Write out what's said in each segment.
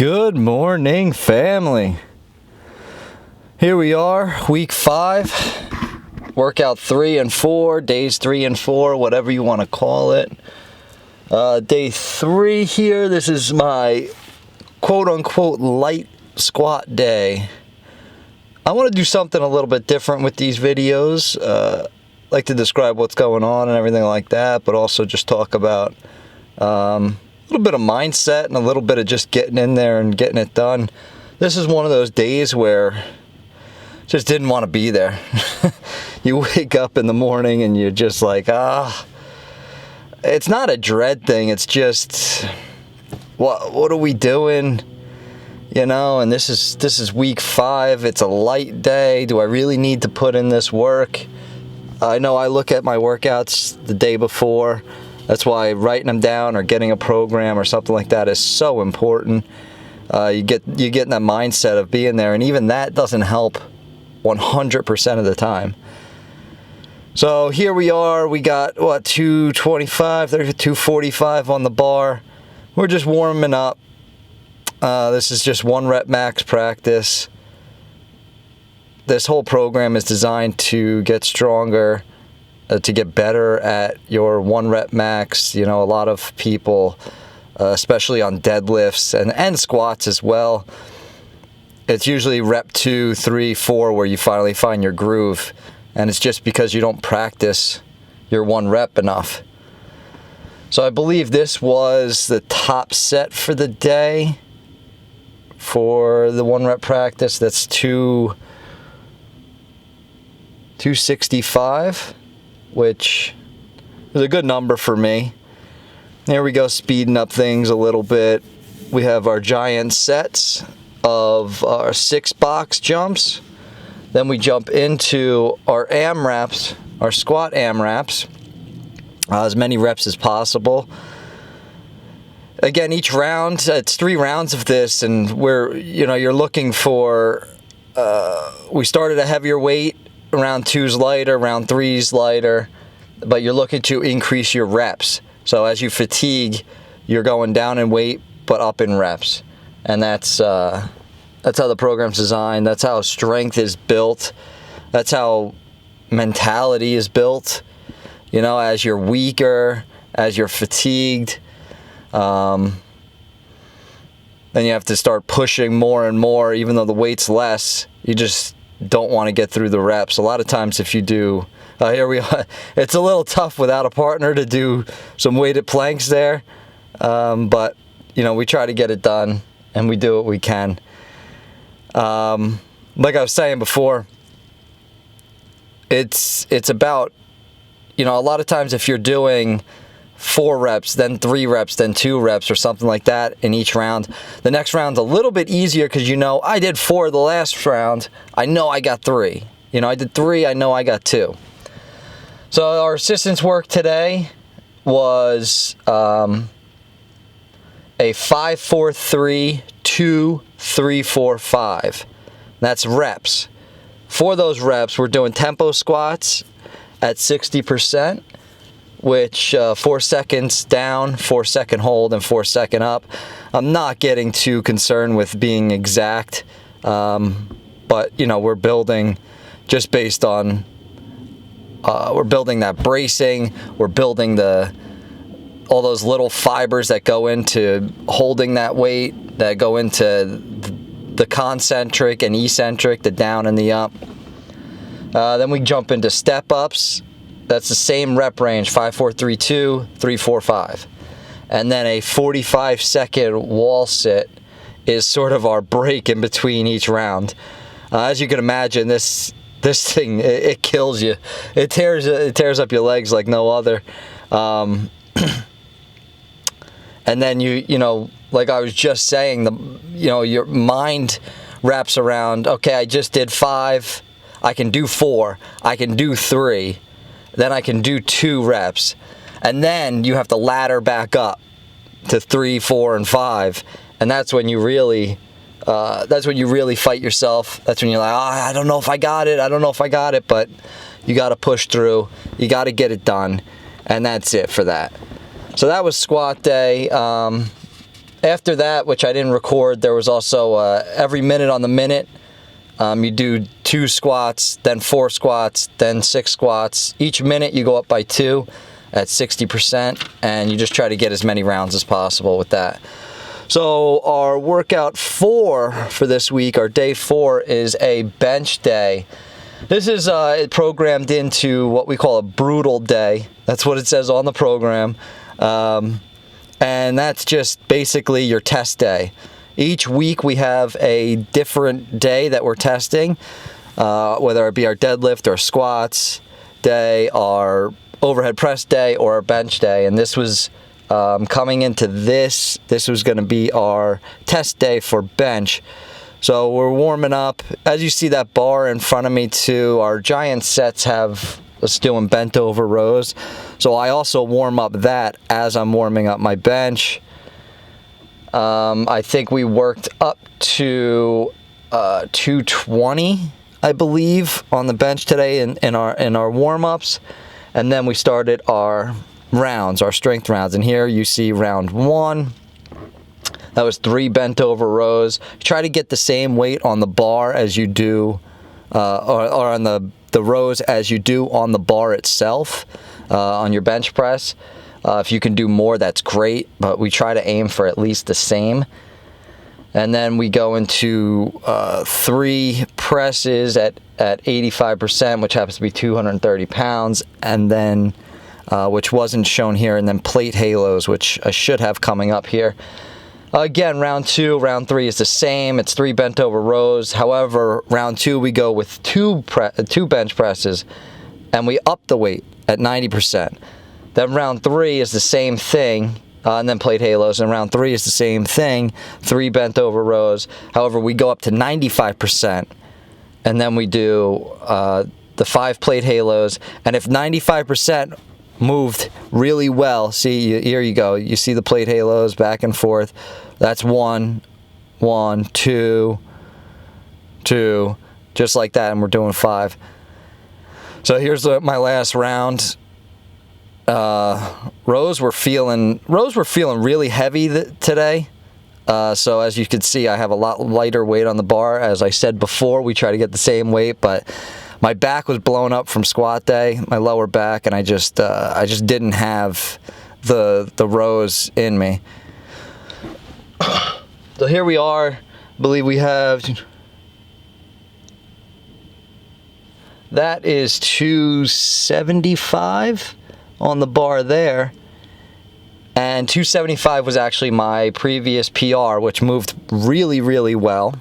Good morning, family. Here we are, week 5, workout 3 and 4, days 3 and 4, whatever you want to call it. Day 3 here, this is my quote-unquote light squat day. I want to do something a little bit different with these videos. Like to describe what's going on and everything like that, but also just talk about a little bit of mindset and a little bit of just getting in there and getting it done. This is one of those days where just didn't want to be there. You wake up in the morning and you're just like, it's not a dread thing. It's just, what are we doing? You know, and this is week 5. It's a light day. Do I really need to put in this work? I know I look at my workouts the day before. That's why writing them down or getting a program or something like that is so important. You get in that mindset of being there, and even that doesn't help 100% of the time. So here we are. We got 225, 245 on the bar. We're just warming up. This is just 1 rep max practice. This whole program is designed to get stronger, to get better at your 1 rep max. You know, a lot of people, especially on deadlifts and squats as well, it's usually rep 2, 3, 4 where you finally find your groove. And it's just because you don't practice your 1 rep enough. So I believe this was the top set for the day for the 1 rep practice. That's 265, which is a good number for me. There we go, speeding up things a little bit. We have our giant sets of our 6 box jumps. Then we jump into our AMRAPs, our squat AMRAPs, as many reps as possible. Again, each round, it's 3 rounds of this, and you're looking for, we started a heavier weight, round 2's lighter, round 3's lighter, but you're looking to increase your reps. So as you fatigue, you're going down in weight, but up in reps. And that's how the program's designed. That's how strength is built. That's how mentality is built. You know, as you're weaker, as you're fatigued, then you have to start pushing more and more, even though the weight's less. You just don't want to get through the reps. A lot of times if you do, here we are, it's a little tough without a partner to do some weighted planks there, but you know, we try to get it done and we do what we can. Like I was saying before, it's about, you know, a lot of times if you're doing 4 reps, then 3 reps, then 2 reps or something like that in each round, the next round's a little bit easier because you know, I did 4 the last round, I know I got 3. You know, I did 3, I know I got 2. So our assistance work today was a 5-4-3-2-3-4-5. That's reps. For those reps, we're doing tempo squats at 60%, which 4 seconds down, 4 second hold, and 4 second up. I'm not getting too concerned with being exact, but you know, we're building just based on, we're building that bracing, we're building all those little fibers that go into holding that weight, that go into the concentric and eccentric, the down and the up. Then we jump into step ups. That's the same rep range, 5-4-3-2, 3-4-5. And then a 45-second wall sit is sort of our break in between each round. As you can imagine, this thing, it kills you. It tears up your legs like no other. And then you know, like I was just saying, your mind wraps around, okay, I just did 5, I can do 4, I can do 3. Then I can do 2 reps, and then you have to ladder back up to 3, 4, and 5, and that's when you really fight yourself. That's when you're like, I don't know if I got it, but you got to push through, you got to get it done, and that's it for that. So that was squat day. After that, which I didn't record, there was also every minute on the minute. You do 2 squats, then 4 squats, then 6 squats. Each minute you go up by 2 at 60%, and you just try to get as many rounds as possible with that. So our workout 4 for this week, our day 4, is a bench day. This is programmed into what we call a brutal day. That's what it says on the program. And that's just basically your test day. Each week we have a different day that we're testing, whether it be our deadlift or squats day, our overhead press day, or our bench day. And this was coming into this was going to be our test day for bench. So we're warming up. As you see that bar in front of me too, our giant sets have us doing bent over rows. So I also warm up that as I'm warming up my bench. I think we worked up to 220, I believe, on the bench today in our warm-ups. And then we started our rounds, our strength rounds. And here you see round 1. That was 3 bent over rows. Try to get the same weight on the bar as you do, or on the rows as you do on the bar itself, on your bench press. If you can do more, that's great, but we try to aim for at least the same. And then we go into 3 presses at 85%, which happens to be 230 pounds, and then, which wasn't shown here, and then plate halos, which I should have coming up here. Again, round 2, round 3 is the same. It's 3 bent over rows. However, round 2 we go with 2 bench presses, and we up the weight at 90%. Then round 3 is the same thing, and then plate halos. And round 3 is the same thing, 3 bent over rows. However, we go up to 95%, and then we do the 5 plate halos. And if 95% moved really well, see, here you go. You see the plate halos back and forth. That's 1, 1, 2, 2, just like that, and we're doing 5. So here's my last round. Rows were feeling really heavy today. So as you can see, I have a lot lighter weight on the bar. As I said before, we try to get the same weight, but my back was blown up from squat day, my lower back, and I just didn't have the rows in me. So here we are. I believe we have, that is 275 on the bar there, and 275 was actually my previous PR, which moved really well.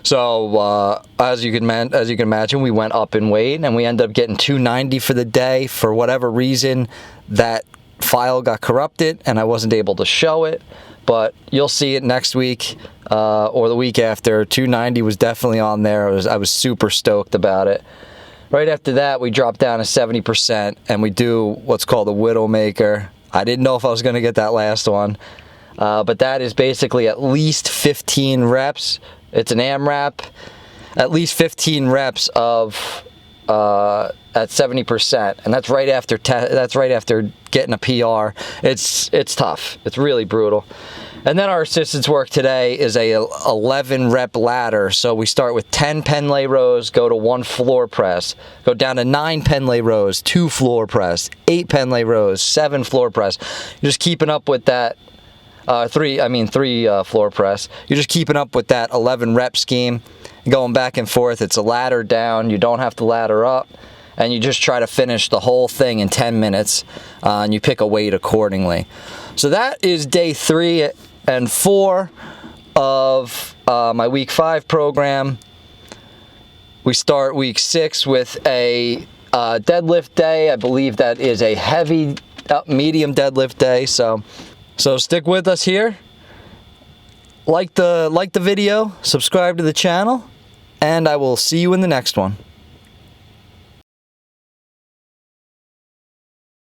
So as you can imagine, we went up in weight, and we ended up getting 290 for the day. For whatever reason, that file got corrupted and I wasn't able to show it, but you'll see it next week or the week after. 290 was definitely on there. I was super stoked about it. Right after that, we drop down to 70%, and we do what's called a Widowmaker. I didn't know if I was going to get that last one, but that is basically at least 15 reps. It's an AMRAP, at least 15 reps of at 70%, and that's right after getting a PR. It's tough. It's really brutal. And then our assistance work today is a 11 rep ladder. So we start with 10 pen lay rows, go to 1 floor press, go down to 9 pen lay rows, 2 floor press, 8 pen lay rows, 7 floor press. You're just keeping up with that. 3 floor press. You're just keeping up with that 11 rep scheme, going back and forth. It's a ladder down. You don't have to ladder up, and you just try to finish the whole thing in 10 minutes, and you pick a weight accordingly. So that is day 3 and 4 of my week 5 program. We start week 6 with a deadlift day. I believe that is a heavy, medium deadlift day. So stick with us here. Like the video, subscribe to the channel, and I will see you in the next one.